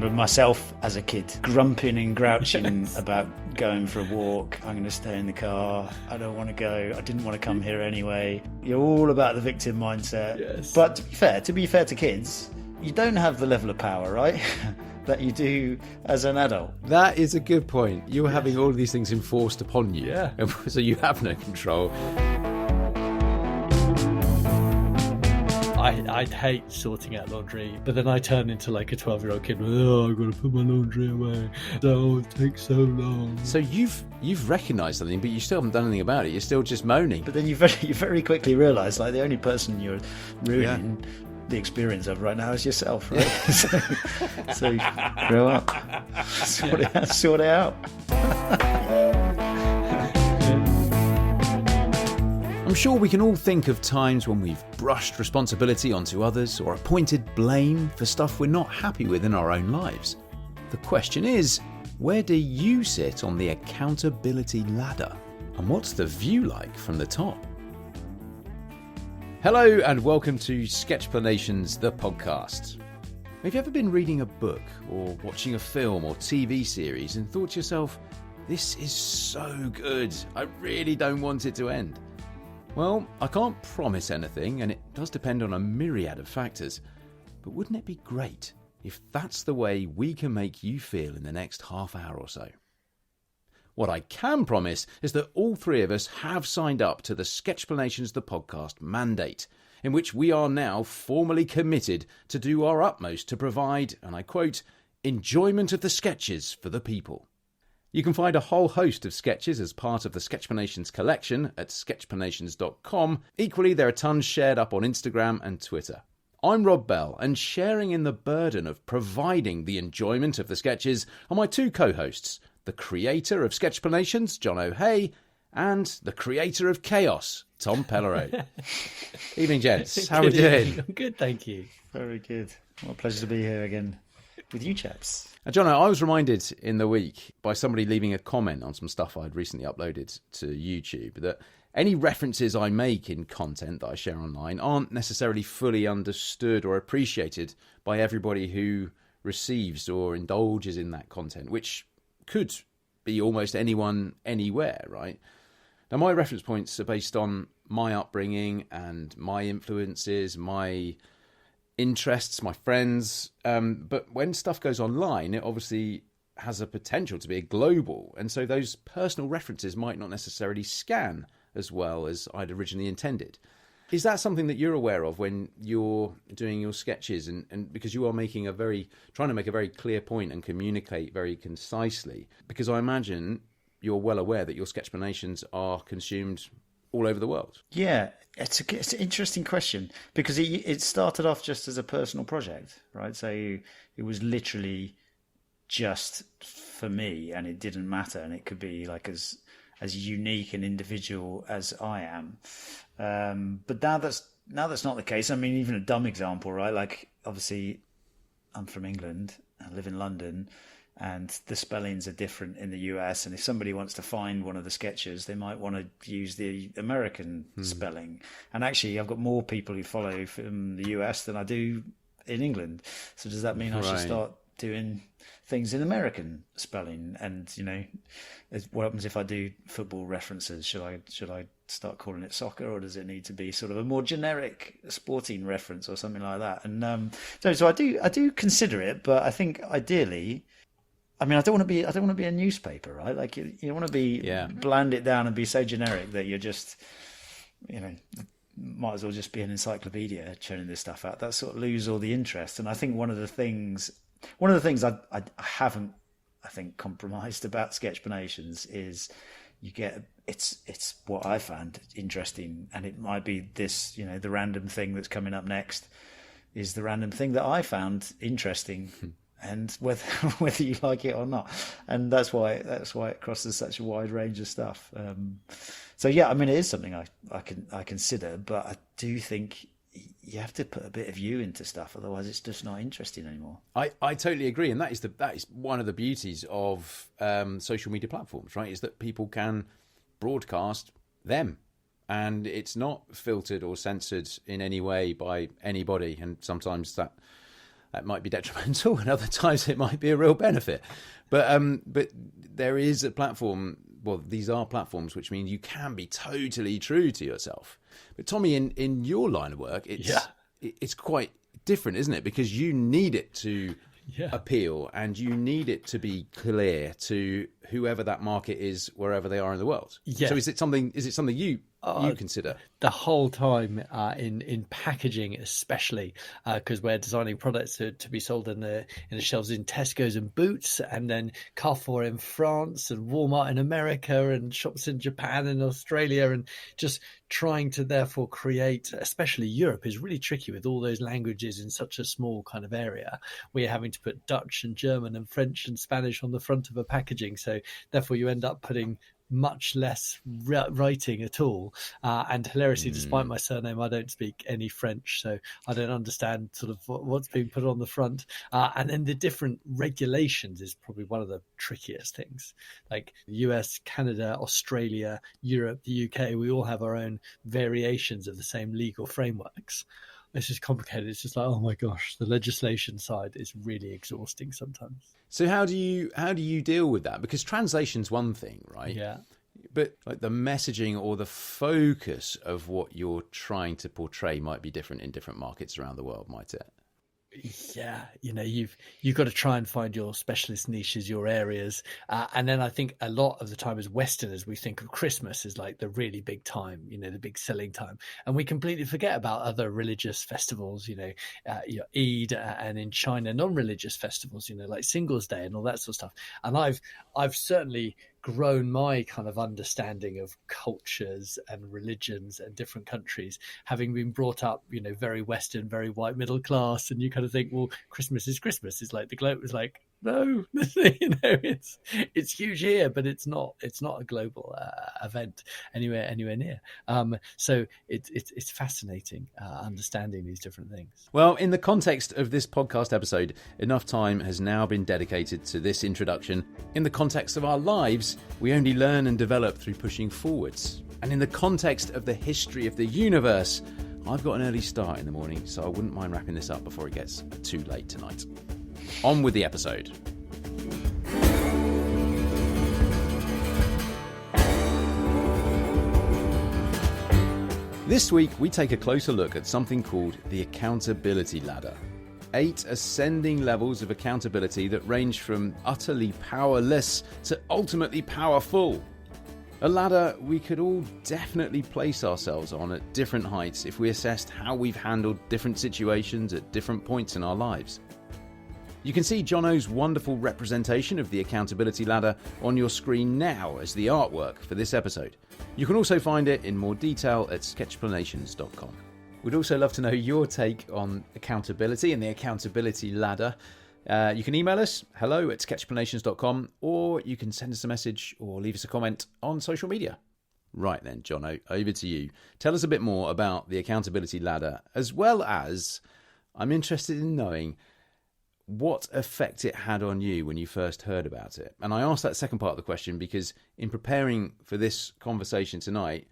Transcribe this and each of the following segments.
remember myself as a kid grumping and grouching about going for a walk. I'm going to stay in the car. I don't want to go. I didn't want to come here anyway. You're all about the victim mindset. Yes. But to be fair to kids, you don't have the level of power, right? that you do as an adult. That is a good point. You're having all of these things enforced upon you. Yeah. So you have no control. I'd hate sorting out laundry, but then I turn into like a 12-year-old kid. Oh, I've got to put my laundry away. Oh, it takes so long. So you've recognised something, but you still haven't done anything about it. You're still just moaning. But then you very quickly realise, like, the only person you're ruining the experience of right now is yourself, right? so grow up, sort it out. I'm sure we can all think of times when we've brushed responsibility onto others or appointed blame for stuff we're not happy with in our own lives. The question is, where do you sit on the accountability ladder? And what's the view like from the top? Hello and welcome to Sketchplanations, the podcast. Have you ever been reading a book or watching a film or TV series and thought to yourself, this is so good, I really don't want it to end? Well, I can't promise anything, and it does depend on a myriad of factors. But wouldn't it be great if that's the way we can make you feel in the next half hour or so? What I can promise is that all three of us have signed up to the Sketchplanations the podcast mandate, in which we are now formally committed to do our utmost to provide, and I quote, enjoyment of the sketches for the people. You can find a whole host of sketches as part of the Sketchplanations collection at sketchplanations.com. Equally, there are tons shared up on Instagram and Twitter. I'm Rob Bell, and sharing in the burden of providing the enjoyment of the sketches are my two co-hosts, the creator of Sketchplanations, Jono, and the creator of Chaos, Tom Pellereau. Evening, gents. How are we doing? I'm good, thank you. Very good. What a pleasure to be here again with you chaps. Now, Jono, I was reminded in the week by somebody leaving a comment on some stuff I'd recently uploaded to YouTube that any references I make in content that I share online aren't necessarily fully understood or appreciated by everybody who receives or indulges in that content, which could be almost anyone, anywhere, right? Now, my reference points are based on my upbringing and my influences, my interests, my friends, but when stuff goes online, it obviously has a potential to be a global, and so those personal references might not necessarily scan as well as I'd originally intended. Is that something that you're aware of when you're doing your sketches, and because you are trying to make a very clear point and communicate very concisely? Because I imagine you're well aware that your Sketchplanations are consumed all over the world. Yeah, it's an interesting question, because it started off just as a personal project, right? So it was literally just for me, and it didn't matter, and it could be like as unique and individual as I am. But now that's not the case. I mean, even a dumb example, right? Like, obviously, I'm from England, I live in London, and the spellings are different in the US, and if somebody wants to find one of the sketches, they might want to use the American spelling. And actually, I've got more people who follow from the US than I do in England. So does that mean I should start doing things in American spelling? And, you know, what happens if I do football references? Should I start calling it soccer, or does it need to be sort of a more generic sporting reference or something like that? And so I do consider it, but I think ideally, I mean, I don't want to be a newspaper, right? Like, you want to be bland it down and be so generic that you're just, you know, might as well just be an encyclopedia churning this stuff out. That sort of lose all the interest. And I think one of the things I haven't, I think, compromised about Sketchplanations is it's what I found interesting, and it might be this, you know, the random thing that's coming up next is the random thing that I found interesting. And whether you like it or not, and that's why it crosses such a wide range of stuff. So yeah, I mean, it is something I consider, but I do think you have to put a bit of you into stuff, otherwise it's just not interesting anymore. I totally agree, and that is one of the beauties of social media platforms, right? Is that people can broadcast them, and it's not filtered or censored in any way by anybody, and sometimes that that might be detrimental, and other times it might be a real benefit. But there is a platform. Well, these are platforms, which mean you can be totally true to yourself. But Tommy, in your line of work, it's quite different, isn't it? Because you need it to appeal, and you need it to be clear to whoever that market is, wherever they are in the world. Yeah. So is it something you consider? The whole time in packaging, especially because we're designing products to be sold in the shelves in Tesco's and Boots, and then Carrefour in France and Walmart in America and shops in Japan and Australia, and just trying to therefore create, especially Europe is really tricky with all those languages in such a small kind of area. We're having to put Dutch and German and French and Spanish on the front of a packaging, so therefore you end up putting much less writing at all, and hilariously, despite my surname, I don't speak any French, so I don't understand sort of what's being put on the front, and then the different regulations is probably one of the trickiest things. Like the US, Canada, Australia, Europe, the UK, we all have our own variations of the same legal frameworks. It's just complicated. It's just like, oh my gosh, the legislation side is really exhausting sometimes. So how do you deal with that? Because translation's one thing, right? Yeah. But like the messaging or the focus of what you're trying to portray might be different in different markets around the world, might it? Yeah, you've got to try and find your specialist niches, your areas, and then I think a lot of the time as Westerners we think of Christmas as like the really big time, the big selling time, and we completely forget about other religious festivals, Eid, and in China non-religious festivals, like Singles Day and all that sort of stuff. And I've certainly grown my kind of understanding of cultures and religions and different countries, having been brought up, very Western, very white middle class, and you kind of think, well, Christmas is Christmas. It's like the globe is like, no, it's huge here, but it's not a global event anywhere near. So it's fascinating understanding these different things. Well, in the context of this podcast episode, enough time has now been dedicated to this introduction. In the context of our lives, we only learn and develop through pushing forwards. And in the context of the history of the universe, I've got an early start in the morning, so I wouldn't mind wrapping this up before it gets too late tonight. On with the episode. This week, we take a closer look at something called the accountability ladder. 8 ascending levels of accountability that range from utterly powerless to ultimately powerful. A ladder we could all definitely place ourselves on at different heights if we assessed how we've handled different situations at different points in our lives. You can see Jono's wonderful representation of the accountability ladder on your screen now as the artwork for this episode. You can also find it in more detail at sketchplanations.com. We'd also love to know your take on accountability and the accountability ladder. You can email us, hello@sketchplanations.com, or you can send us a message or leave us a comment on social media. Right then, Jono, over to you. Tell us a bit more about the accountability ladder, as well as I'm interested in knowing what effect it had on you when you first heard about it. And I asked that second part of the question because in preparing for this conversation tonight,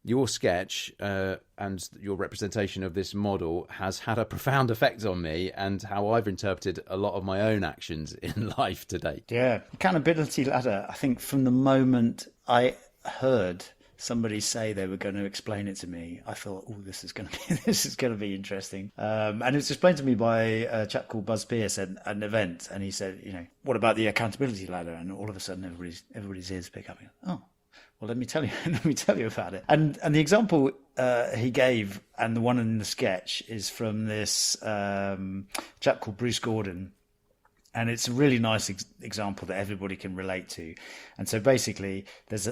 your sketch and your representation of this model has had a profound effect on me and how I've interpreted a lot of my own actions in life to date. Yeah, accountability ladder. I think from the moment I heard somebody say they were going to explain it to me, I thought, oh, this is going to be interesting. And it was explained to me by a chap called Buzz Pierce at an event, and he said, what about the accountability ladder? And all of a sudden, everybody's ears pick up. Oh. Well, let me tell you about it. And the example he gave, and the one in the sketch, is from this chap called Bruce Gordon, and it's a really nice example that everybody can relate to. And so basically, there's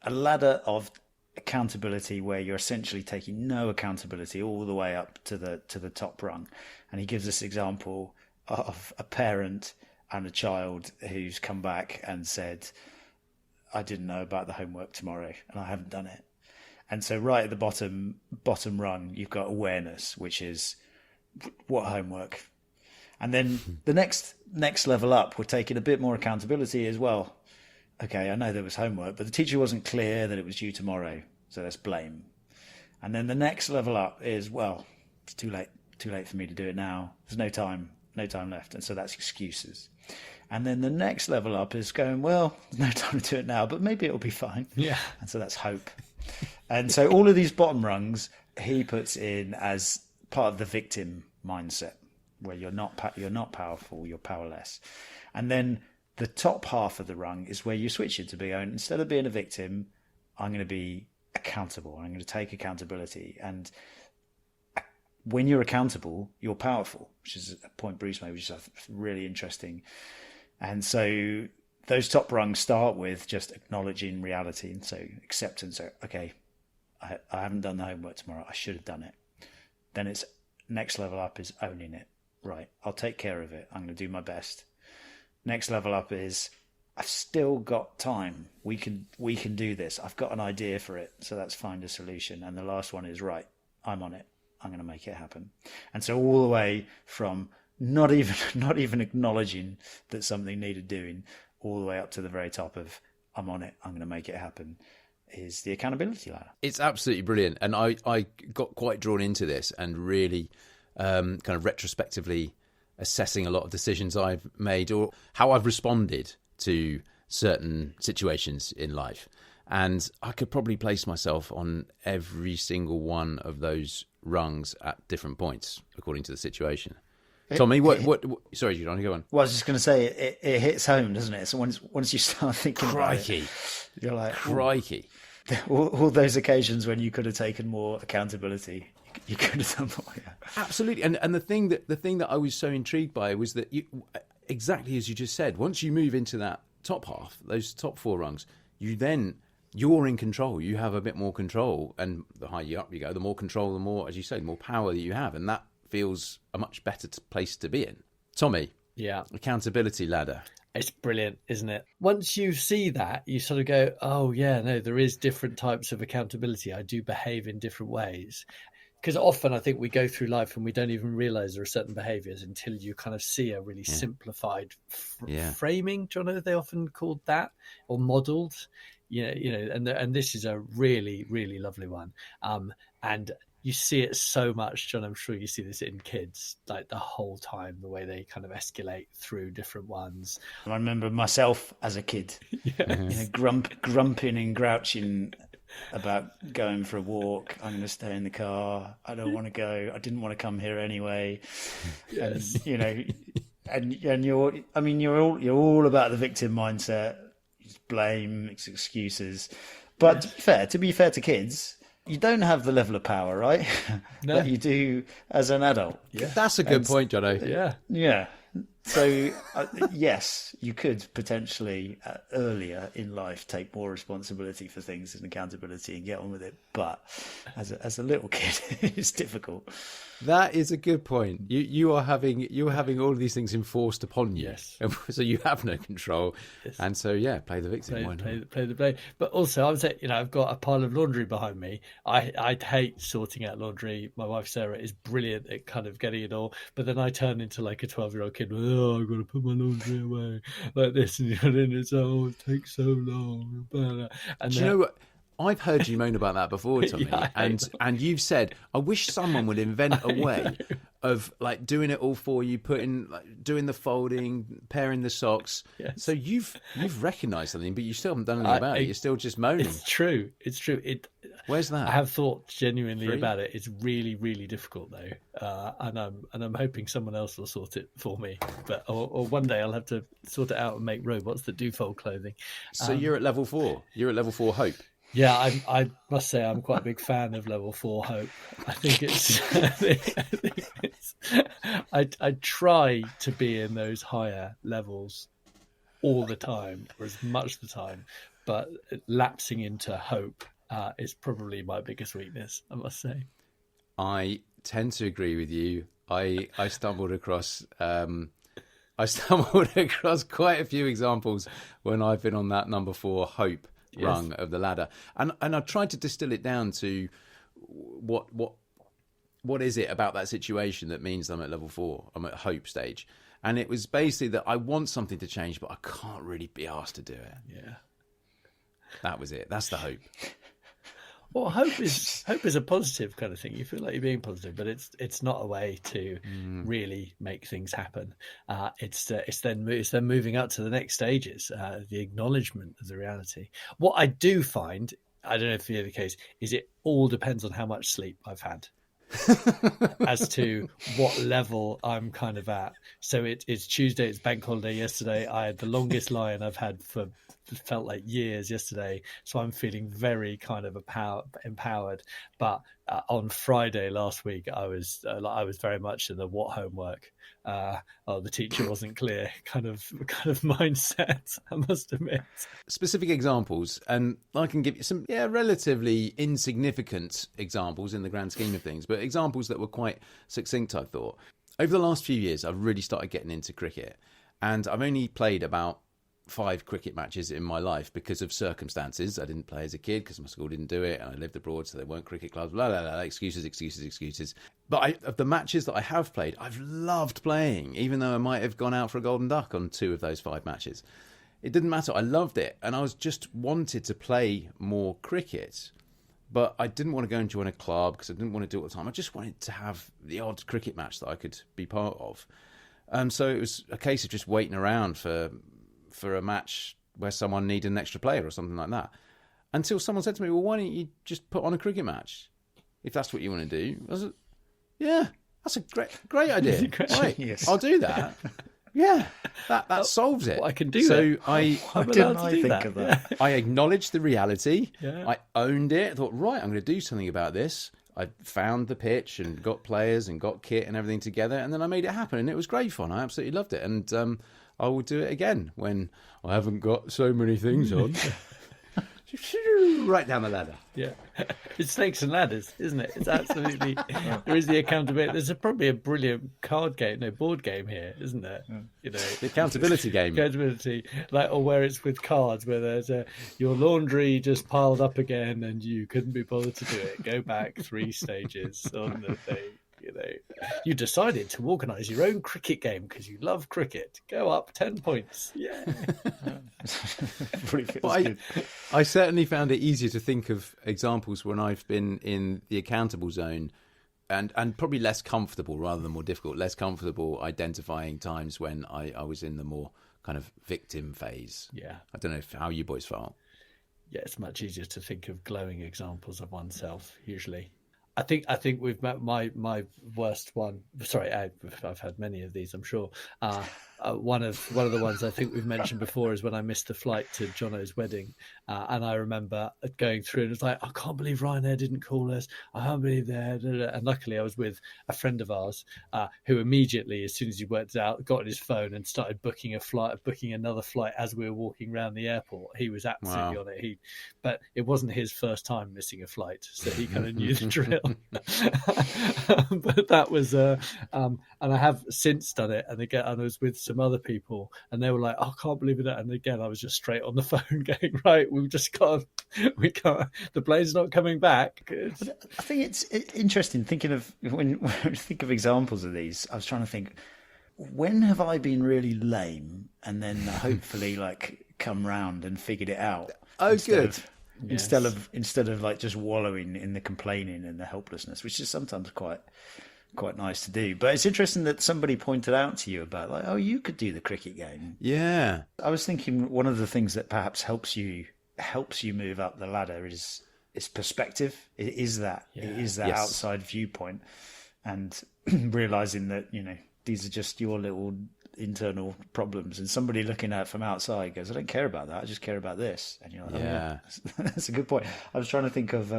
a ladder of accountability where you're essentially taking no accountability all the way up to the top rung. And he gives this example of a parent and a child who's come back and said, I didn't know about the homework tomorrow and I haven't done it. And so right at the bottom rung, you've got awareness, which is what homework? And then the next level up, we're taking a bit more accountability as well. Okay, I know there was homework, but the teacher wasn't clear that it was due tomorrow. So that's blame. And then the next level up is, well, it's too late for me to do it now. There's no time. no time left. And so that's excuses. And then the next level up is going, well, there's no time to do it now, but maybe it'll be fine. Yeah. And so that's hope. And so all of these bottom rungs he puts in as part of the victim mindset, where you're not powerful, you're powerless. And then the top half of the rung is where you switch it to be, instead of being a victim, I'm going to be accountable. I'm going to take accountability. And when you're accountable, you're powerful, which is a point Bruce made, which is really interesting. And so those top rungs start with just acknowledging reality. And so acceptance. So, okay, I haven't done the homework tomorrow. I should have done it. Then it's next level up is owning it. Right, I'll take care of it. I'm going to do my best. Next level up is I've still got time. We can do this. I've got an idea for it. So that's find a solution. And the last one is right, I'm on it. I'm going to make it happen. And so all the way from not even acknowledging that something needed doing, all the way up to the very top of I'm on it. I'm going to make it happen, is the accountability ladder. It's absolutely brilliant. And I got quite drawn into this and really kind of retrospectively assessing a lot of decisions I've made or how I've responded to certain situations in life. And I could probably place myself on every single one of those rungs at different points, according to the situation. Tommy, what sorry, you don't want to go on? Well, I was just going to say, it hits home, doesn't it? So once you start thinking Crikey. about it, you're like, crikey. All those occasions when you could have taken more accountability, you could have done more. Yeah. Absolutely. And the thing that I was so intrigued by was that exactly as you just said, once you move into that top half, those top four rungs, you're in control. You have a bit more control, and the higher up you go, the more control, the more, as you say, the more power that you have, and that feels a much better place to be in. Tommy, yeah, accountability ladder. It's brilliant, isn't it? Once you see that, you sort of go, oh yeah, no, there is different types of accountability. I do behave in different ways. Because often I think we go through life and we don't even realize there are certain behaviors until you kind of see a really simplified framing. Jono, they often called that, or modeled. And this is a really, really lovely one. And you see it so much, John. I'm sure you see this in kids, like the whole time, the way they kind of escalate through different ones. I remember myself as a kid, grumping and grouching about going for a walk. I'm going to stay in the car. I don't want to go. I didn't want to come here anyway. Yes. And you're all about the victim mindset. It's blame, it's excuses. But to be fair to kids, you don't have the level of power, right? No. that you do as an adult. Yeah. That's a good point, Jono. Yeah. Yeah. So, yes, you could potentially earlier in life take more responsibility for things and accountability and get on with it. But as a little kid, it's difficult. That is a good point. You are having all of these things enforced upon you. Yes. So you have no control. Yes. And so, play the victim. Play the blame. But also, I would say, I've got a pile of laundry behind me. I'd hate sorting out laundry. My wife, Sarah, is brilliant at kind of getting it all. But then I turn into like a 12-year-old kid. Oh, I've got to put my laundry away like this. And then it's, it takes so long. And do you know what? I've heard you moan about that before, Tommy, and you've said, I wish someone would invent a way of like doing it all for you, doing the folding, pairing the socks. Yes. So you've recognised something, but you still haven't done anything about it. You're still just moaning. It's true. Where's that? I have thought genuinely about it. It's really, really difficult though, and I'm hoping someone else will sort it for me. But or one day I'll have to sort it out and make robots that do fold clothing. So you're at level 4. You're at level 4 hope. Yeah, I must say I'm quite a big fan of level 4 hope. I think I try to be in those higher levels all the time, or as much of the time, but lapsing into hope is probably my biggest weakness, I must say. I tend to agree with you. I stumbled across quite a few examples when I've been on that number 4 hope rung of the ladder, and I tried to distill it down to what is it about that situation that means I'm at level 4, I'm at hope stage, and it was basically that I want something to change, but I can't really be asked to do it. Yeah, that was it. That's the hope. Well, hope is a positive kind of thing. You feel like you're being positive, but it's not a way to really make things happen. It's then moving up to the next stages, the acknowledgement of the reality. What I do find, I don't know if it's the case, is it all depends on how much sleep I've had. As to what level I'm kind of at. So it's Tuesday, it's bank holiday yesterday. I had the longest lie-in I've had for felt like years yesterday. So I'm feeling very kind of empowered. But on Friday last week, I was very much in the what homework. The teacher wasn't clear kind of mindset, I must admit. Specific examples, and I can give you some relatively insignificant examples in the grand scheme of things, but examples that were quite succinct, I thought. Over the last few years, I've really started getting into cricket, and I've only played about 5 cricket matches in my life because of circumstances. I didn't play as a kid because my school didn't do it, and I lived abroad, so there weren't cricket clubs, blah, blah, blah, excuses. But of the matches that I have played, I've loved playing, even though I might have gone out for a golden duck on 2 of those 5 matches. It didn't matter. I loved it, and I was just wanted to play more cricket, but I didn't want to go and join a club because I didn't want to do it all the time. I just wanted to have the odd cricket match that I could be part of. So it was a case of just waiting around for a match where someone needed an extra player or something like that, until someone said to me, well, why don't you just put on a cricket match if that's what you want to do? I was like, yeah, that's a great idea. Right, yes. I'll do that. Yeah, that solves it. Well, I can do so that. Why didn't I think of that? I acknowledged the reality. Yeah. I owned it. I thought, right, I'm going to do something about this. I found the pitch and got players and got kit and everything together, and then I made it happen, and it was great fun. I absolutely loved it, and I will do it again when I haven't got so many things on. Right down the ladder. Yeah, it's snakes and ladders, isn't it? It's absolutely. There is the accountability. There's probably a brilliant board game here, isn't there? You know, the accountability game. Accountability, or where it's with cards, where there's your laundry just piled up again, and you couldn't be bothered to do it. Go back 3 stages on the thing. You know, you decided to organise your own cricket game because you love cricket. Go up 10 points. Yeah. I certainly found it easier to think of examples when I've been in the accountable zone, and probably less comfortable rather than more difficult, less comfortable identifying times when I was in the more kind of victim phase. Yeah. I don't know how you boys felt. Yeah, it's much easier to think of glowing examples of oneself usually. I think we've met my worst one. Sorry, I've had many of these, I'm sure. One of the ones I think we've mentioned before is when I missed the flight to Jono's wedding, and I remember going through and it was like, I can't believe Ryanair didn't call us. I can't believe that. And luckily, I was with a friend of ours who immediately, as soon as he worked it out, got on his phone and started booking another flight as we were walking around the airport. He was absolutely on it. But it wasn't his first time missing a flight, so he kind of knew the drill. But that was, and I have since done it, and again, I was with some other people, and they were like, "Oh, I can't believe it!" And again, I was just straight on the phone, going, "Right, we can't. The plane's not coming back." I think it's interesting thinking of when I think of examples of these. I was trying to think, when have I been really lame, and then hopefully come round and figured it out. Oh, good. Instead of like just wallowing in the complaining and the helplessness, which is sometimes quite nice to do. But it's interesting that somebody pointed out to you about you could do the cricket game. Yeah. I was thinking one of the things that perhaps helps you move up the ladder is perspective. It is that outside viewpoint, and realizing that these are just your little internal problems, and somebody looking at it from outside goes, I don't care about that, I just care about this. And you're like, yeah, that's a good point. I was trying to think of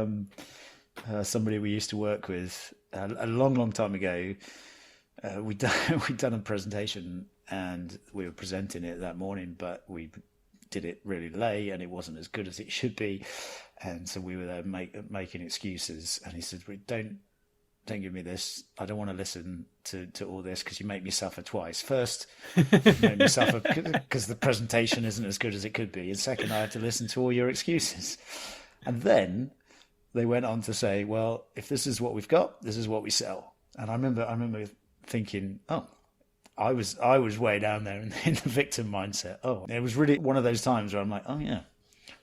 somebody we used to work with a long time ago. We'd done a presentation and we were presenting it that morning, but we did it really late and it wasn't as good as it should be, and so we were there making excuses, and he said, don't give me this. I don't want to listen to all this because you make me suffer twice. First, you make me suffer because the presentation isn't as good as it could be. And second, I had to listen to all your excuses. And then they went on to say, well, if this is what we've got, this is what we sell. And I remember thinking, I was way down there in the victim mindset. It was really one of those times where I'm like, oh yeah,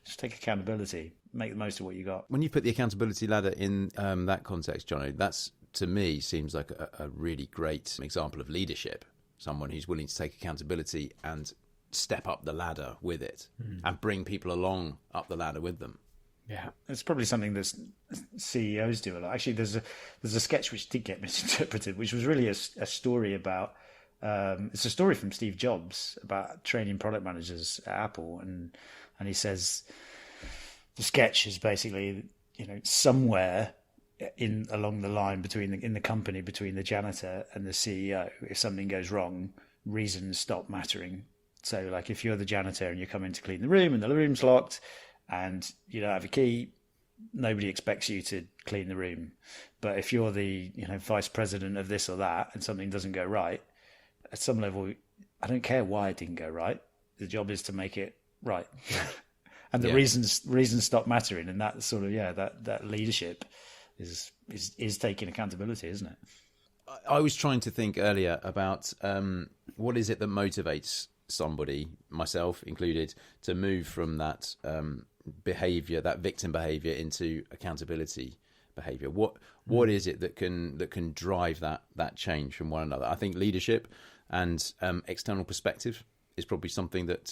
just take accountability. make the most of what you got. When you put the accountability ladder in that context, Jono, that's, to me, seems like a really great example of leadership. Someone who's willing to take accountability and step up the ladder with it and bring people along up the ladder with them. Yeah, it's probably something that CEOs do a lot. Actually, there's a sketch which did get misinterpreted, which was really a story about. It's a story from Steve Jobs about training product managers at Apple, and he says the sketch is basically, somewhere along the line in the company between the janitor and the CEO, if something goes wrong, reasons stop mattering. So, like, if you're the janitor and you come in to clean the room and the room's locked and you don't have a key, nobody expects you to clean the room. But if you're the vice president of this or that and something doesn't go right, at some level, I don't care why it didn't go right. The job is to make it right. And the reasons stop mattering. And that sort of, that leadership is taking accountability, isn't it? I was trying to think earlier about what is it that motivates somebody, myself included, to move from that behavior, that victim behavior, into accountability behavior. What is it that can drive that change from one another? I think leadership and external perspective is probably something that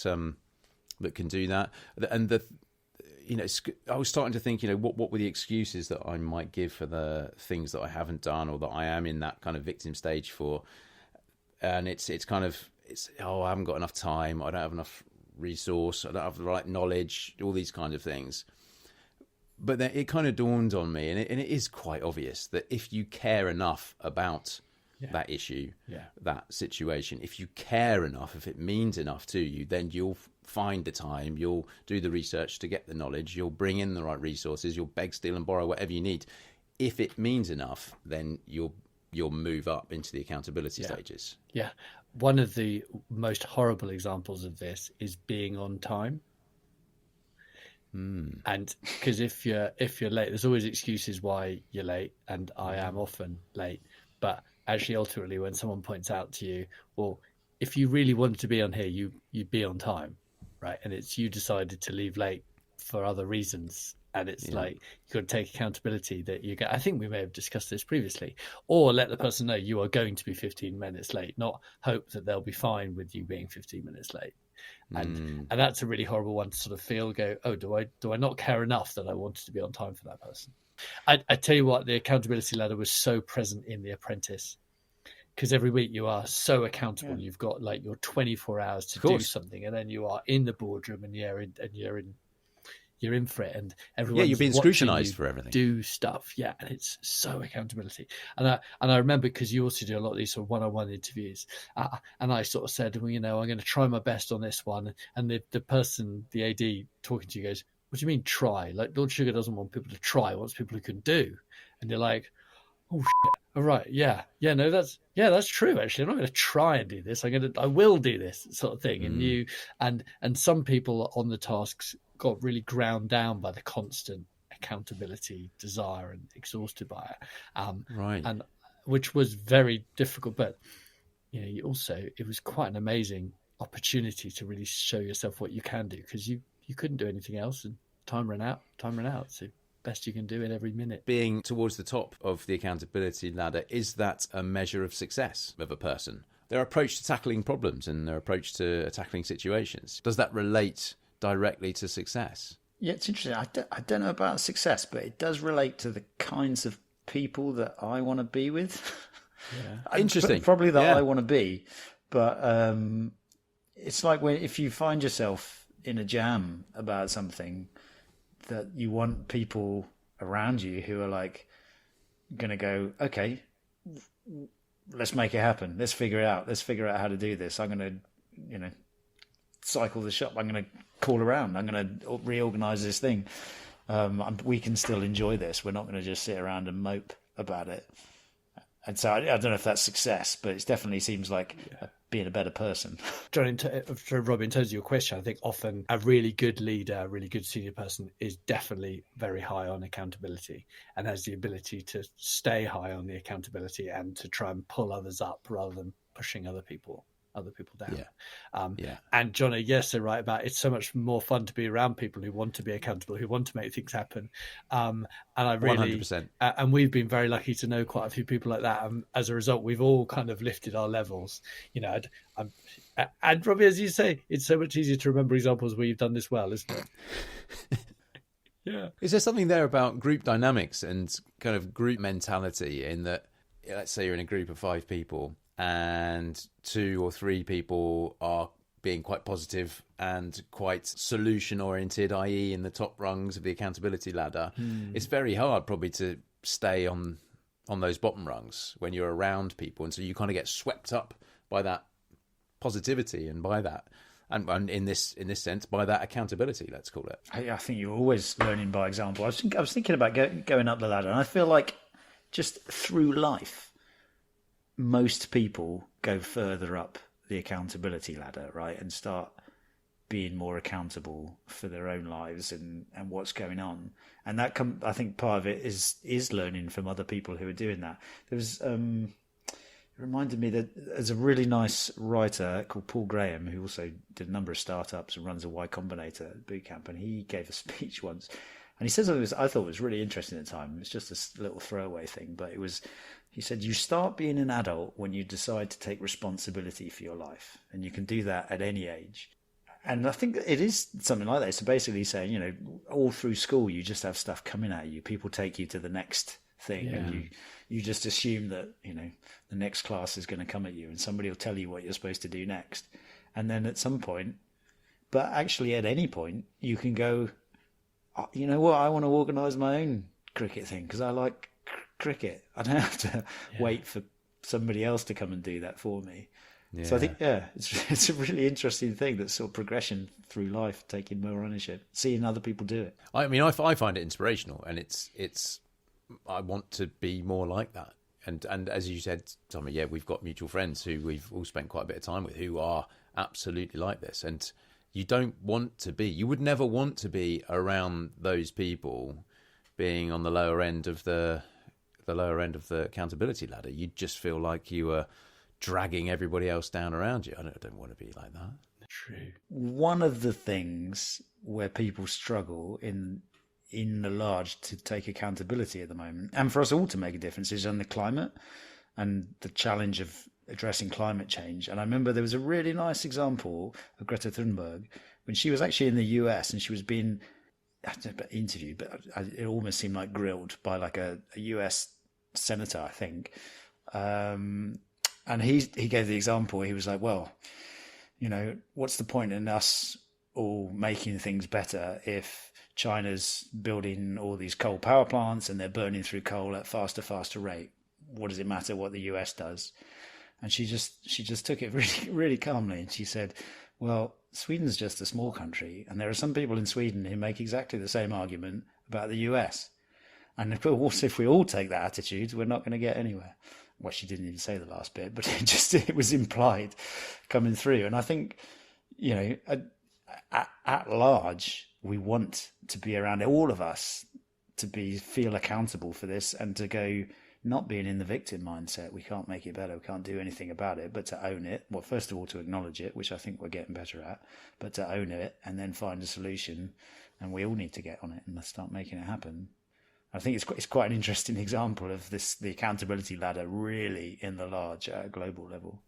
can do that. And I was starting to think, what were the excuses that I might give for the things that I haven't done or that I am in that kind of victim stage for? And it's I haven't got enough time, I don't have enough resource, I don't have the right knowledge, all these kind of things. But then it kind of dawned on me, and it is quite obvious that if you care enough about that issue, that situation, if you care enough, if it means enough to you, then you'll find the time, you'll do the research to get the knowledge, you'll bring in the right resources, you'll beg, steal and borrow whatever you need. If it means enough, then you'll move up into the accountability stages. Yeah. One of the most horrible examples of this is being on time. And because if you're late, there's always excuses why you're late, and I am often late. But actually, ultimately, when someone points out to you, well, if you really wanted to be on here, you'd be on time, right? And it's you decided to leave late for other reasons. And it's like, you've got to take accountability that you get. I think we may have discussed this previously, or let the person know you are going to be 15 minutes late, not hope that they'll be fine with you being 15 minutes late. And that's a really horrible one to sort of go, oh, do I not care enough that I wanted to be on time for that person? I tell you what, the accountability ladder was so present in The Apprentice, because every week you are so accountable. You've got like your 24 hours to do something, and then you are in the boardroom and you're in for it, and everyone you're being scrutinized for everything. Do stuff, and it's so accountability. And I remember, because you also do a lot of these sort of one-on-one interviews, and I sort of said, well, I'm going to try my best on this one, and the person, the AD talking to you, goes, "What do you mean try? Like, Lord Sugar doesn't want people to try; he wants people who can do." And you're like, "Oh shit! All right, no, that's true. Actually, I'm not going to try and do this. I will do this sort of thing." And some people on the tasks got really ground down by the constant accountability desire and exhausted by it, and which was very difficult. But it was quite an amazing opportunity to really show yourself what you can do, because you couldn't do anything else, and time ran out. So best you can do in every minute. Being towards the top of the accountability ladder, is that a measure of success of a person? Their approach to tackling problems and their approach to tackling situations, does that relate directly to success? Yeah, it's interesting. I don't know about success, but it does relate to the kinds of people that I want to be with. Interesting. Probably that I want to be. But it's like if you find yourself in a jam about something, that you want people around you who are like going to go, okay, let's make it happen. Let's figure it out. Let's figure out how to do this. I'm going to, cycle the shop. I'm going to call around. I'm going to reorganize this thing. We can still enjoy this. We're not going to just sit around and mope about it. And so I don't know if that's success, but it definitely seems like being a better person. John, Rob, in terms of your question, I think often a really good leader, a really good senior person is definitely very high on accountability and has the ability to stay high on the accountability and to try and pull others up rather than pushing other people. other people down. Yeah. And Jono, yes, they're right about it's so much more fun to be around people who want to be accountable, who want to make things happen. And I really, 100%. And we've been very lucky to know quite a few people like that. And as a result, we've all kind of lifted our levels. And probably, as you say, it's so much easier to remember examples where you've done this well, isn't it? Yeah. Is there something there about group dynamics and kind of group mentality in that, let's say you're in a group of 5 people and 2 or 3 people are being quite positive and quite solution oriented, i.e. in the top rungs of the accountability ladder, it's very hard probably to stay on those bottom rungs when you're around people. And so you kind of get swept up by that positivity and by that, and in this sense, by that accountability, let's call it. I think you're always learning by example. I was thinking about going up the ladder, and I feel like just through life, most people go further up the accountability ladder, right, and start being more accountable for their own lives and what's going on. And that I think part of it is learning from other people who are doing that. There was it reminded me that there's a really nice writer called Paul Graham who also did a number of startups and runs a Y Combinator bootcamp, and he gave a speech once, and he said something I thought was really interesting at the time. It was just a little throwaway thing, but he said, you start being an adult when you decide to take responsibility for your life, and you can do that at any age. And I think it is something like that. So basically saying, all through school, you just have stuff coming at you. People take you to the next thing, and you just assume that, the next class is going to come at you and somebody will tell you what you're supposed to do next. And then at some point, but actually at any point, you can go, you know what, I want to organise my own cricket thing because I like cricket. I don't have to wait for somebody else to come and do that for me. Yeah. So I think, it's a really interesting thing, that sort of progression through life, taking more ownership, seeing other people do it. I mean, I find it inspirational, and it's I want to be more like that. And as you said, Tommy, we've got mutual friends who we've all spent quite a bit of time with who are absolutely like this. And you would never want to be around those people being on the lower end of the accountability ladder. You'd just feel like you were dragging everybody else down around you. I don't want to be like that. True. One of the things where people struggle in the large to take accountability at the moment, and for us all to make a difference, is on the climate and the challenge of addressing climate change. And I remember there was a really nice example of Greta Thunberg when she was actually in the US and she was being, I don't know about interviewed, but it almost seemed like grilled by like a US senator, I think. And he gave the example. He was like, well, what's the point in us all making things better if China's building all these coal power plants and they're burning through coal at faster rate? What does it matter what the US does? And she just took it really, really calmly. And she said, well, Sweden's just a small country, and there are some people in Sweden who make exactly the same argument about the US. And if we all take that attitude, we're not going to get anywhere. Well, she didn't even say the last bit, but it was implied coming through. And I think, at large, we want to be around all of us to feel accountable for this and to go, not being in the victim mindset. We can't make it better. We can't do anything about it, but to own it. Well, first of all, to acknowledge it, which I think we're getting better at, but to own it and then find a solution. And we all need to get on it and start making it happen. I think it's quite an interesting example of the accountability ladder really in the large global level.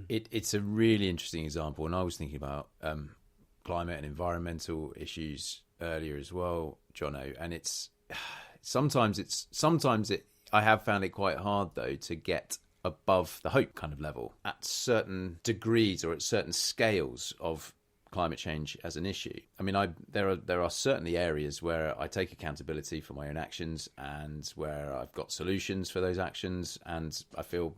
It's a really interesting example, and I was thinking about climate and environmental issues earlier as well, Jono. And I have found it quite hard though to get above the hope kind of level at certain degrees or at certain scales of climate change as an issue. I mean, there are certainly areas where I take accountability for my own actions and where I've got solutions for those actions, and I feel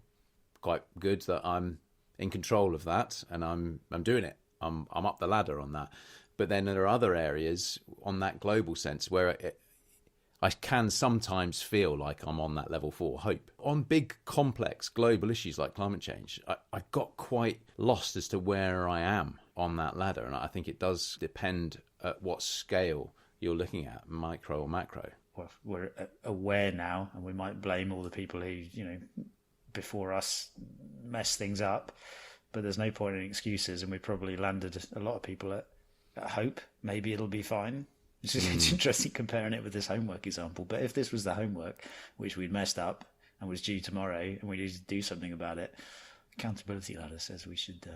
quite good that I'm in control of that and I'm doing it. I'm up the ladder on that. But then there are other areas on that global sense where I can sometimes feel like I'm on that level 4 hope. On big, complex global issues like climate change, I got quite lost as to where I am on that ladder. And I think it does depend at what scale you're looking at, micro or macro. Well, we're aware now, and we might blame all the people who, before us mess things up. but there's no point in excuses, and we probably landed a lot of people at hope. Maybe it'll be fine. It's interesting comparing it with this homework example. But if this was the homework, which we'd messed up and was due tomorrow, and we needed to do something about it, accountability ladder says we should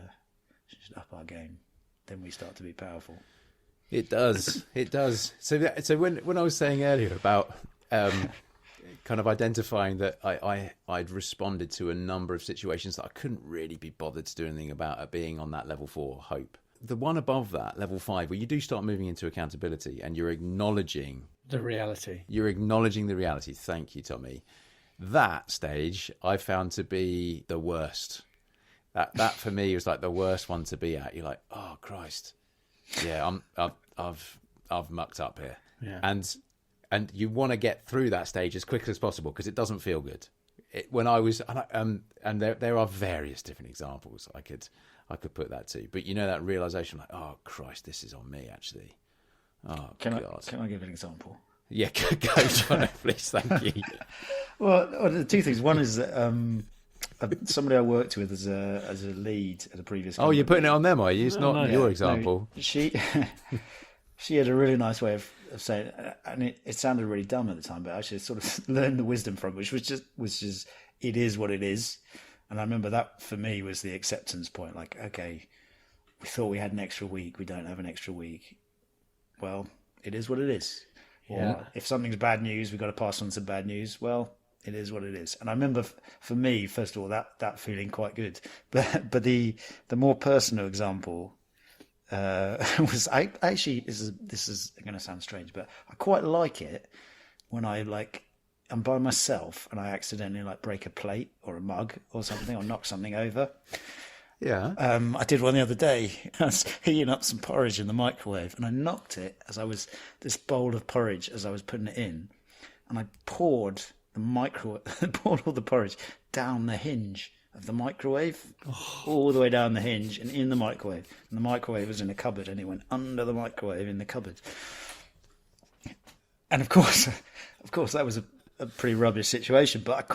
up our game. Then we start to be powerful. It does. It does. So when I was saying earlier about kind of identifying that I'd responded to a number of situations that I couldn't really be bothered to do anything about at being on that level 4 hope. The one above that, level 5, where you do start moving into accountability and you're acknowledging the reality. You're acknowledging the reality. Thank you, Tommy. That stage I found to be the worst. That for me was like the worst one to be at. You're like, oh Christ, yeah, I've mucked up here, yeah. And you want to get through that stage as quickly as possible because it doesn't feel good. And there are various different examples I could put that to, but that realization, like, oh Christ, this is on me actually. Oh, can God. I give an example? Yeah, go, Jono, please. Thank you. Well, the two things. One is that somebody I worked with as a lead at a previous company. Oh, you're putting it on them, are you? It's not your example. No, she had a really nice way of saying it, and it sounded really dumb at the time, but actually sort of learned the wisdom from it, which was just it is what it is. And I remember that for me was the acceptance point. Like, okay, we thought we had an extra week. We don't have an extra week. Well, it is what it is. Yeah. Or if something's bad news, we've got to pass on some bad news. Well, it is what it is. And I remember for me, first of all, that feeling quite good. But the more personal example was I actually, this is going to sound strange, but I quite like it when I'm by myself and I accidentally break a plate or a mug or something or knock something over. Yeah. I did one the other day. I was heating up some porridge in the microwave and I knocked it this bowl of porridge as I was putting it in, and I poured all the porridge down the hinge of the microwave, all the way down the hinge and in the microwave. And the microwave was in a cupboard and it went under the microwave in the cupboard. And of course that was a pretty rubbish situation, but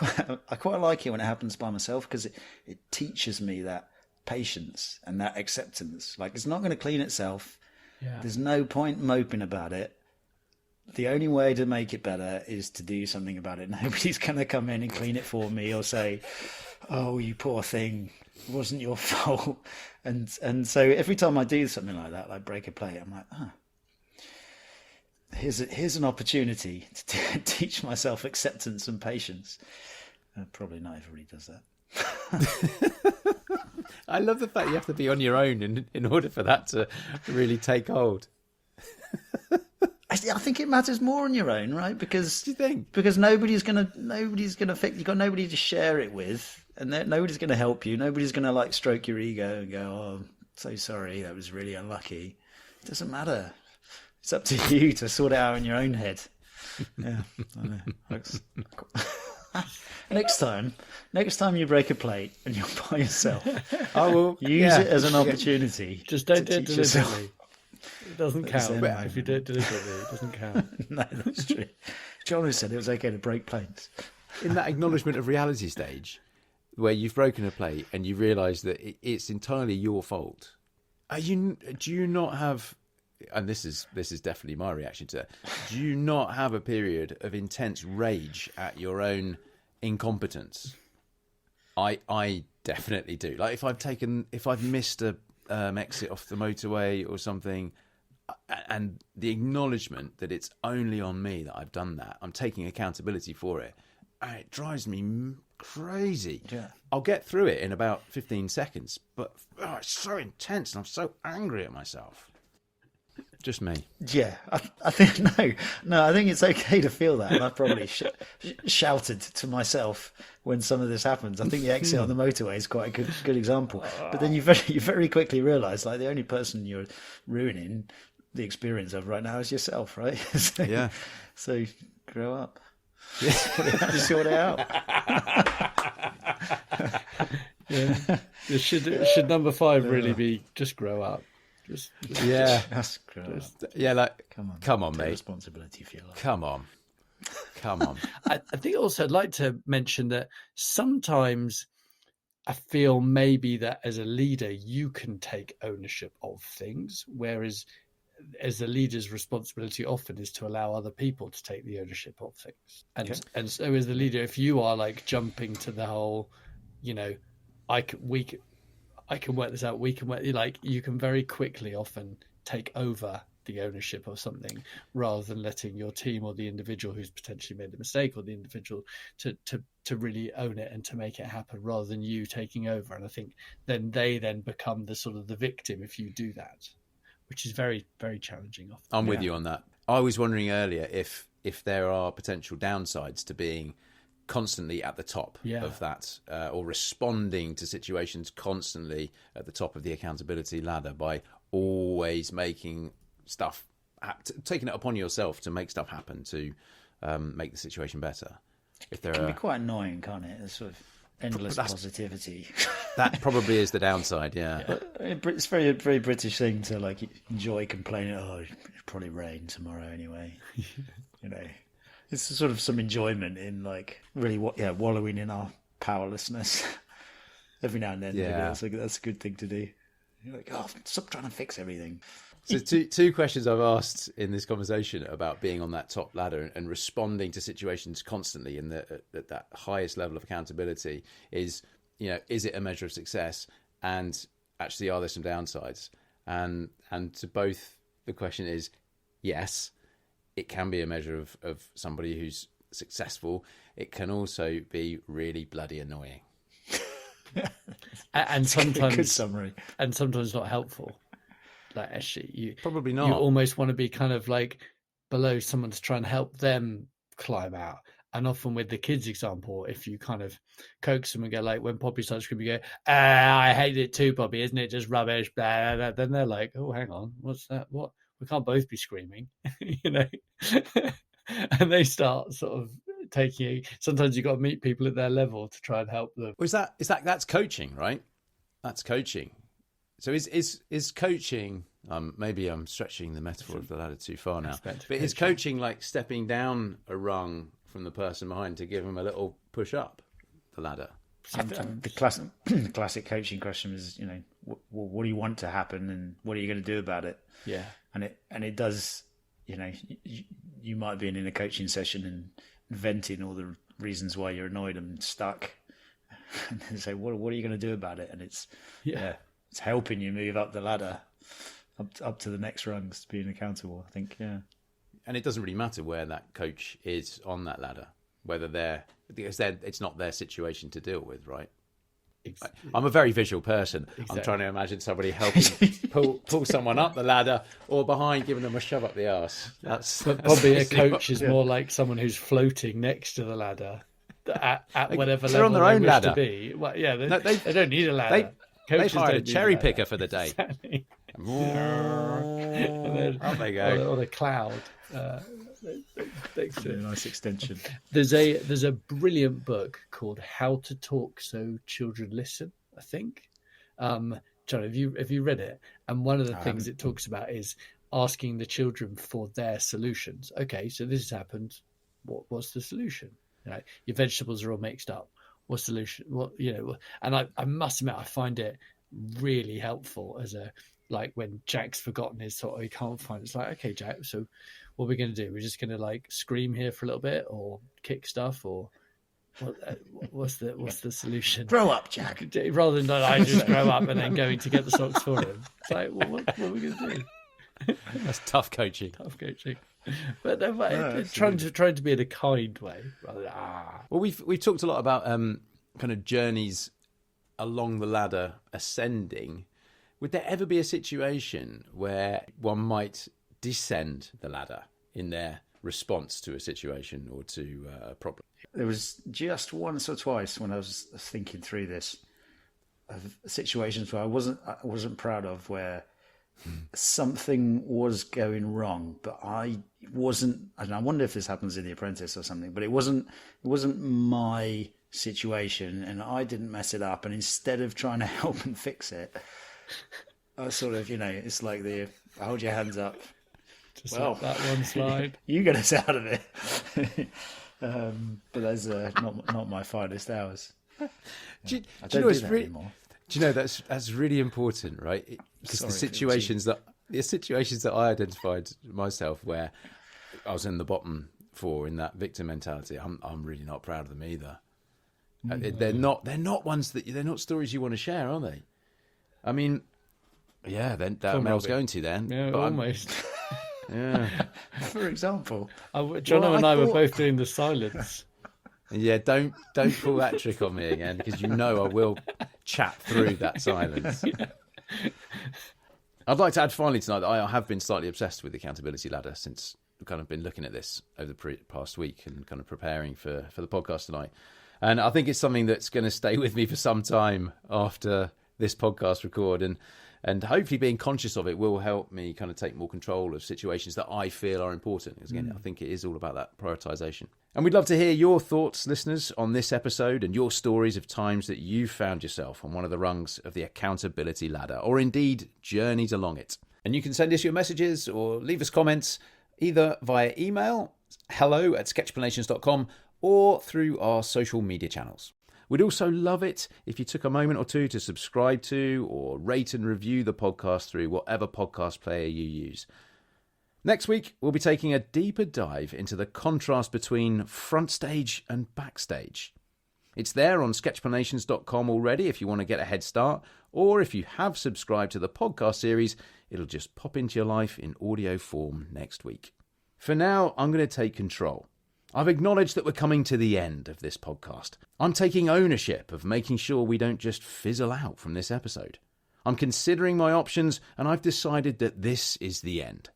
I quite like it when it happens by myself because it teaches me that patience and that acceptance. Like, it's not going to clean itself. Yeah. There's no point moping about it. The only way to make it better is to do something about it. Nobody's going to come in and clean it for me or say, oh, you poor thing, it wasn't your fault. And so every time I do something like that, like break a plate, I'm like, here's an opportunity to teach myself acceptance and patience. Probably not everybody does that. I love the fact you have to be on your own in order for that to really take hold. I think it matters more on your own, right? Because do you think? Because nobody's gonna fix. You've got nobody to share it with, and nobody's gonna help you. Nobody's gonna stroke your ego and go, "Oh, so sorry, that was really unlucky." It doesn't matter. It's up to you to sort it out in your own head. Yeah, I know. Next time you break a plate and you're by yourself, use it as an opportunity. Just don't do it deliberately. It doesn't count. If you do it deliberately, it doesn't count. No, that's true. Jono said it was okay to break plates. In that acknowledgement of reality stage, where you've broken a plate and you realise that it's entirely your fault, do you not have? And this is definitely my reaction to it. Do you not have a period of intense rage at your own incompetence? I definitely do. Like if I've missed a exit off the motorway or something, and the acknowledgement that it's only on me that I've done that, I'm taking accountability for it, and it drives me crazy. Yeah. I'll get through it in about 15 seconds, but it's so intense and I'm so angry at myself. Just me. Yeah, I think no. I think it's okay to feel that, and I probably shouted to myself when some of this happens. I think the exit on the motorway is quite a good example. But then you very quickly realise, the only person you're ruining the experience of right now is yourself, right? Yeah. So grow up. Just sort it out. Yeah. Should number 5 really be just grow up? Just grow up. Yeah, come on, mate. Responsibility for your life. Come on. I think also I'd like to mention that sometimes I feel maybe that as a leader, you can take ownership of things, whereas as a leader's responsibility often is to allow other people to take the ownership of things. And so as the leader, if you are like jumping to the whole, I can work this out, we can work, like you can very quickly often take over the ownership of something rather than letting your team or the individual who's potentially made the mistake or the individual to really own it and to make it happen rather than you taking over. And I think then they become the sort of the victim if you do that, which is very, very challenging often. I'm with you on that. I was wondering earlier if there are potential downsides to being constantly at the top of that or responding to situations constantly at the top of the accountability ladder by always making stuff, taking it upon yourself to make stuff happen to make the situation better. If there it can be quite annoying, can't it? It's sort of endless positivity. That probably is the downside, yeah. It's very, very British thing to like enjoy complaining. Oh, it'll probably rain tomorrow anyway. It's sort of some enjoyment in like really wallowing in our powerlessness every now and then. Yeah, that's a good thing to do. You're like, oh, stop trying to fix everything. So two questions I've asked in this conversation about being on that top ladder and responding to situations constantly and at that highest level of accountability is it a measure of success? And actually, are there some downsides? And to both, the question is yes, it can be a measure of somebody who's successful. It can also be really bloody annoying. And sometimes good summary. And sometimes not helpful. Like actually, you probably not. You almost want to be kind of like below someone to try and help them climb out. And often with the kids' example, if you kind of coax them and go like, when Poppy starts screaming, you go, I hate it too, Poppy, isn't it just rubbish? Blah, blah, blah. Then they're like, oh, hang on, what's that? What? We can't both be screaming, And they start sort of taking. Sometimes you've got to meet people at their level to try and help them. Well, that's coaching, right? That's coaching. So is coaching? Maybe I'm stretching the metaphor of the ladder too far now. But is coaching like stepping down a rung from the person behind to give them a little push up the ladder? The classic coaching question is, what do you want to happen, and what are you going to do about it? Yeah, and it does. You might be in a coaching session and venting all the reasons why you're annoyed and stuck, and then say, what are you going to do about it? And it's it's helping you move up the ladder, up to the next rungs, being accountable. I think, And it doesn't really matter where that coach is on that ladder, because it's not their situation to deal with, right? I'm a very visual person. Exactly. I'm trying to imagine somebody helping pull someone up the ladder or behind, giving them a shove up the arse. That's probably a coach is more like someone who's floating next to the ladder at whatever they're level on their own they wish ladder. To be. Well, they don't need a ladder. They've hired a cherry picker for the day. Exactly. Up they go. On a cloud. A nice extension. There's a brilliant book called How to Talk So Children Listen, I think. John, have you read it? And one of the things it talks about is asking the children for their solutions. Okay, so this has happened. What's the solution? Your vegetables are all mixed up. What's the solution? And I must admit, I find it really helpful as when Jack's forgotten his sort of, he can't find it. It's like, okay, Jack, so what are we going to do? We're just going to scream here for a little bit or kick stuff, or what's the solution? Grow up, Jack. Rather than I just grow up and then going to get the socks for him. It's like, well, what are we going to do? That's tough coaching. But trying to be in a kind way rather than Well, we've talked a lot about kind of journeys along the ladder ascending. Would there ever be a situation where one might descend the ladder in their response to a situation or to a problem? There was just once or twice when I was thinking through this of situations where I wasn't proud of, where something was going wrong, but I wasn't. And I wonder if this happens in The Apprentice or something. But it wasn't my situation, and I didn't mess it up. And instead of trying to help and fix it, I sort of, it's like I hold your hands up. Just let that one slide. You get us out of it. But that's not my finest hours. Do I you don't know do that anymore. Do you know that's really important, right? Because the situations that I identified myself where I was in the bottom four in that victim mentality, I'm really not proud of them either. They're not ones they're not stories you want to share, are they? I mean, yeah, then that Mel's going to then. Yeah, but almost. Yeah. For example, Jono and I were both doing the silence. Yeah, don't pull that trick on me again, because you know I will chat through that silence. I'd like to add finally tonight that I have been slightly obsessed with the accountability ladder since we've kind of been looking at this over the past week and kind of preparing for the podcast tonight. And I think it's something that's going to stay with me for some time after this podcast record, and hopefully being conscious of it will help me kind of take more control of situations that I feel are important. Because again, I think it is all about that prioritization. And we'd love to hear your thoughts, listeners, on this episode and your stories of times that you found yourself on one of the rungs of the accountability ladder, or indeed journeys along it. And you can send us your messages or leave us comments either via email, hello@sketchplanations.com, or through our social media channels. We'd also love it if you took a moment or two to subscribe to or rate and review the podcast through whatever podcast player you use. Next week, we'll be taking a deeper dive into the contrast between front stage and backstage. It's there on sketchplanations.com already if you want to get a head start, or if you have subscribed to the podcast series, it'll just pop into your life in audio form next week. For now, I'm going to take control. I've acknowledged that we're coming to the end of this podcast. I'm taking ownership of making sure we don't just fizzle out from this episode. I'm considering my options, and I've decided that this is the end.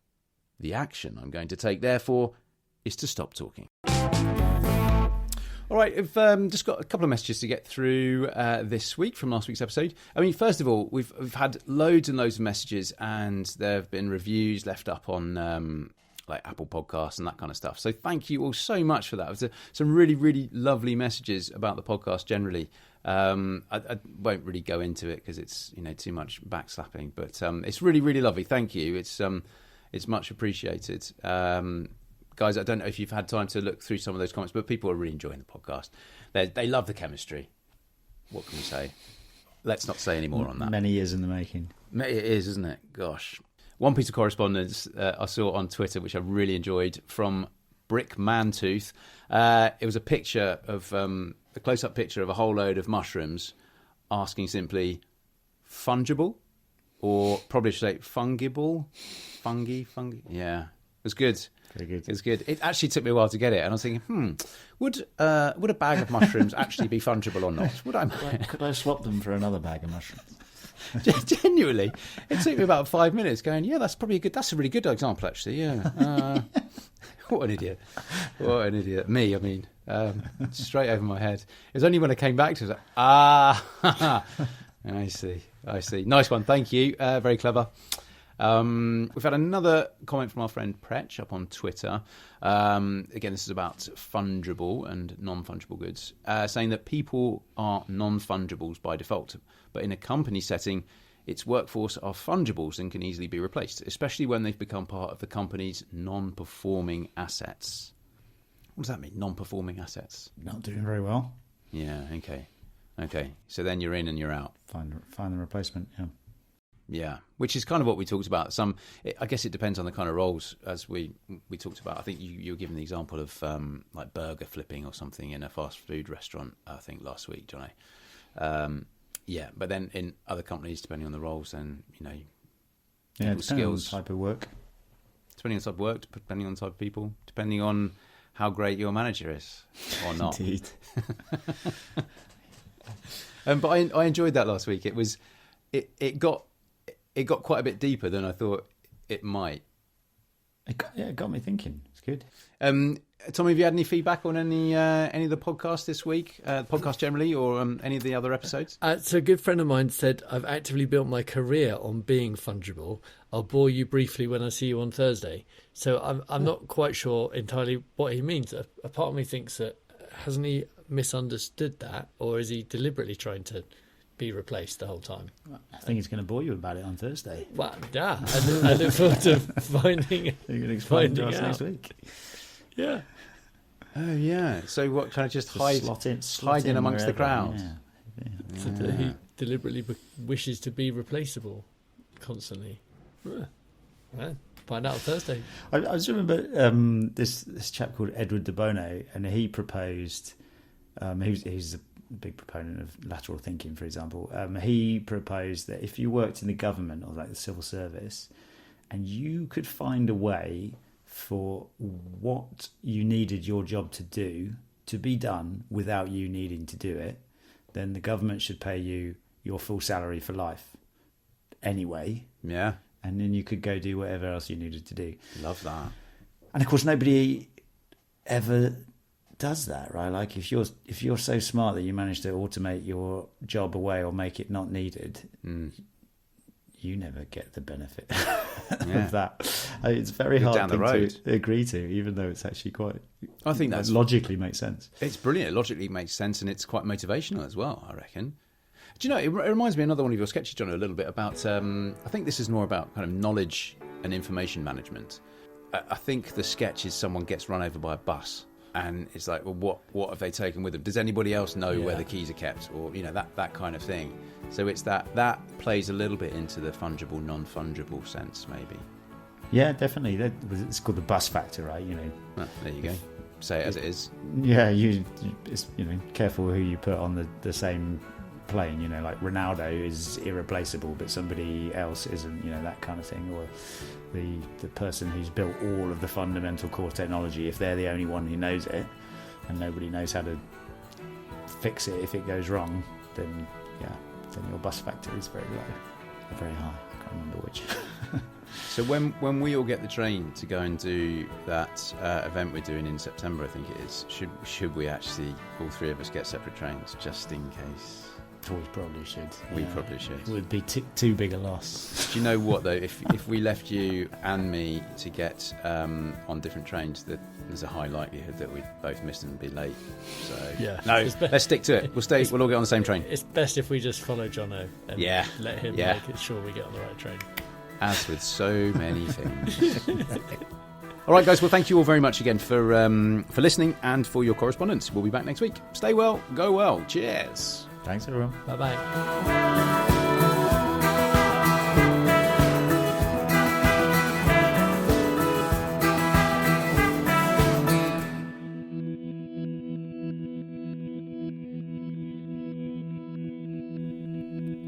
The action I'm going to take, therefore, is to stop talking. All right, I've just got a couple of messages to get through this week from last week's episode. I mean, first of all, we've had loads and loads of messages, and there have been reviews left up on like Apple Podcasts and that kind of stuff. So thank you all so much for that. It was some really, really lovely messages about the podcast generally. I won't really go into it because it's too much backslapping, but it's really, really lovely. Thank you. It's much appreciated. Guys, I don't know if you've had time to look through some of those comments, but people are really enjoying the podcast. They love the chemistry. What can we say? Let's not say any more on that. Many years in the making. It is, isn't it? Gosh. One piece of correspondence I saw on Twitter, which I really enjoyed, from Brick Mantooth. It was a picture of a close-up picture of a whole load of mushrooms, asking simply, fungible? Or probably should say fungible? Fungi? Yeah, it was good. Very good. It was good. It actually took me a while to get it, and I was thinking, would a bag of mushrooms actually be fungible or not? Would I? Could I swap them for another bag of mushrooms? Genuinely, it took me about 5 minutes going, yeah, that's a really good example, actually. Yeah. What an idiot. What an idiot. Me, I mean, straight over my head. It was only when I came back to it, I see. Nice one. Thank you. Very clever. We've had another comment from our friend Pretch up on Twitter. Again, this is about fungible and non-fungible goods, saying that people are non-fungibles by default, but in a company setting, its workforce are fungibles and can easily be replaced, especially when they've become part of the company's non-performing assets. What does that mean, non-performing assets? Not doing very well. Yeah, okay. So then you're in and you're out. Find the replacement, yeah. Yeah, which is kind of what we talked about. I guess it depends on the kind of roles, as we talked about. I think you were given the example of like burger flipping or something in a fast food restaurant, I think last week, Jono. Yeah, but then in other companies, depending on the roles, then Depending on the type of work. Depending on the type of work, depending on the type of people, depending on how great your manager is or not. Indeed. But I enjoyed that last week. It got quite a bit deeper than I thought it might. It got me thinking. It's good. Tommy, have you had any feedback on any of the podcasts this week? Podcast generally, or any of the other episodes? So a good friend of mine said, I've actively built my career on being fungible. I'll bore you briefly when I see you on Thursday. So I'm not quite sure entirely what he means. A part of me thinks that, hasn't he misunderstood that, or is he deliberately trying to be replaced the whole time? I think he's going to bore you about it on Thursday. Well, yeah, I look forward to finding. You're going to explain to us out next week. Yeah. Oh yeah. So what, kind of just Slot hide in amongst the wherever, crowd? Yeah. So that he deliberately wishes to be replaceable constantly. Well, find out on Thursday. I just remember this chap called Edward de Bono, and he proposed. He's a big proponent of lateral thinking, for example. He proposed that if you worked in the government or like the civil service, and you could find a way for what you needed your job to do to be done without you needing to do it, then the government should pay you your full salary for life anyway. Yeah. And then you could go do whatever else you needed to do. Love that. And of course, nobody ever does that, right? Like if you're so smart that you manage to automate your job away or make it not needed, you never get the benefit of that. It's very hard down the road to agree to, even though it's actually quite. I think that's logically makes sense. It's brilliant. It logically makes sense, and it's quite motivational as well, I reckon. Do you know, it reminds me of another one of your sketches, Jono, a little bit about, I think this is more about kind of knowledge and information management. I think the sketch is someone gets run over by a bus, and it's like, well, what have they taken with them? Does anybody else know where the keys are kept? Or, that kind of thing. So it's that plays a little bit into the fungible, non-fungible sense, maybe. Yeah, definitely. It's called the bus factor, right? Oh, there you go. Say it as it is. Yeah, it's careful who you put on the same plane. Like Ronaldo is irreplaceable, but somebody else isn't. That kind of thing. Or the person who's built all of the fundamental core technology, if they're the only one who knows it, and nobody knows how to fix it if it goes wrong, then your bus factor is very low, or very high. I can't remember which. So when we all get the train to go and do that event we're doing in September, I think it is, should we actually, all three of us, get separate trains, just in case? We probably should. We probably should. It would be too big a loss. Do you know what, though? If we left you and me to get on different trains, that there's a high likelihood that we'd both miss and be late. So no, let's stick to it. We'll all get on the same train. It's best if we just follow Jono and let him make sure we get on the right train. As with so many things. All right, guys. Well, thank you all very much again for listening and for your correspondence. We'll be back next week. Stay well, go well. Cheers. Thanks, everyone. Bye-bye.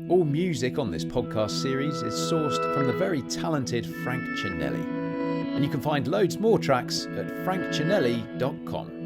All music on this podcast series is sourced from the very talented Frank Cinelli. And you can find loads more tracks at frankcinelli.com.